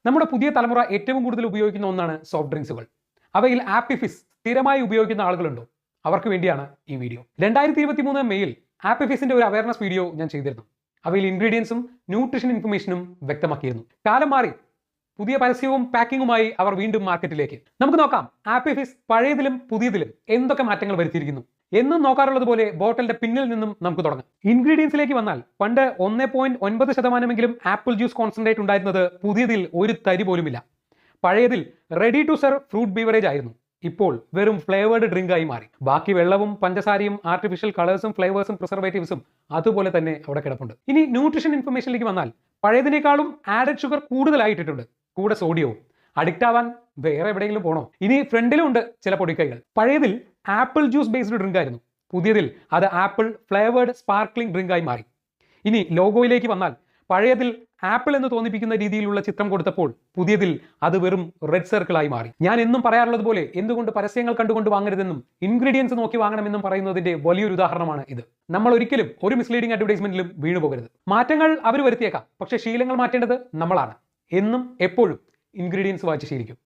നമ്മുടെ പുതിയ തലമുറ ഏറ്റവും കൂടുതൽ ഉപയോഗിക്കുന്ന ഒന്നാണ് സോഫ്റ്റ് ഡ്രിങ്ക്സുകൾ. അവയിൽ ആപ്പി ഫിസ് സ്ഥിരമായി ഉപയോഗിക്കുന്ന ആളുകളുണ്ടോ? അവർക്ക് വേണ്ടിയാണ് ഈ വീഡിയോ. 2023 മെയ്യിൽ ആപ്പി ഫിസിന്റെ ഒരു അവയർനെസ് വീഡിയോ ഞാൻ ചെയ്തിരുന്നു. അവയിൽ ഇൻഗ്രീഡിയൻസും ന്യൂട്രീഷൻ ഇൻഫർമേഷനും വ്യക്തമാക്കിയിരുന്നു. കാലം മാറി, പുതിയ പരസ്യവും പാക്കിങ്ങുമായി അവർ വീണ്ടും മാർക്കറ്റിലേക്ക്. നമുക്ക് നോക്കാം ആപ്പി ഫിസ് പഴയതിലും പുതിയതിലും എന്തൊക്കെ മാറ്റങ്ങൾ വരുത്തിയിരിക്കുന്നു. എന്നും നോക്കാറുള്ളത് പോലെ ബോട്ടലിന്റെ പിന്നിൽ നിന്നും നമുക്ക് തുടങ്ങാം. ഇൻഗ്രീഡിയൻസിലേക്ക് വന്നാൽ പണ്ട് 1.9% ആപ്പിൾ ജ്യൂസ് കോൺസെൻട്രേറ്റ് ഉണ്ടായിരുന്നത് പുതിയതിൽ ഒരു തരി പോലുമില്ല. പഴയതിൽ ready to serve fruit beverage ആയിരുന്നു. ഇപ്പോൾ വെറും ഫ്ലേവേർഡ് ഡ്രിങ്ക് ആയി മാറി. ബാക്കി വെള്ളവും പഞ്ചസാരയും ആർട്ടിഫിഷ്യൽ കളേഴ്സും ഫ്ലേവേഴ്സും പ്രിസർവേറ്റീവ്സും അതുപോലെ തന്നെ അവിടെ കിടപ്പുണ്ട്. ഇനി ന്യൂട്രീഷൻ ഇൻഫർമേഷനിലേക്ക് വന്നാൽ പഴയതിനേക്കാളും ആഡഡ് ഷുഗർ കൂടുതലായിട്ടിട്ടുണ്ട്. കൂടെ സോഡിയവും. അഡിക്റ്റ് ആവാൻ വേറെ എവിടെയെങ്കിലും പോണോ? ഇനി ഫ്രണ്ടിലും ഉണ്ട് ചില പൊടിക്കൈകൾ. പഴയതിൽ ആപ്പിൾ ജ്യൂസ് ബേസ്ഡ് ഡ്രിങ്ക് ആയിരുന്നു. പുതിയതിൽ അത് ആപ്പിൾ ഫ്ലേവേർഡ് സ്പാർക്ലിംഗ് ഡ്രിങ്ക് ആയി മാറി. ഇനി ലോഗോയിലേക്ക് വന്നാൽ പഴയതിൽ ആപ്പിൾ എന്ന് തോന്നിപ്പിക്കുന്ന രീതിയിലുള്ള ചിത്രം കൊടുത്തപ്പോൾ പുതിയതിൽ അത് വെറും റെഡ് സർക്കിൾ ആയി മാറി. ഞാൻ എന്നും പറയാറുള്ളത് പോലെ എന്തുകൊണ്ട് പരസ്യങ്ങൾ കണ്ടുകൊണ്ട് വാങ്ങരുതെന്നും ഇൻഗ്രീഡിയൻസ് നോക്കി വാങ്ങണമെന്നും പറയുന്നതിന്റെ വലിയൊരു ഉദാഹരണമാണ് ഇത്. നമ്മൾ ഒരിക്കലും ഒരു മിസ്ലീഡിംഗ് അഡ്വർടൈസ്മെന്റിലും വീണുപോകരുത്. മാറ്റങ്ങൾ അവർ വരുത്തിയേക്കാം, പക്ഷേ ശീലങ്ങൾ മാറ്റേണ്ടത് നമ്മളാണ്. എന്നും എപ്പോഴും ഇൻഗ്രീഡിയൻസ് വായിച്ച് ശീലിക്കും.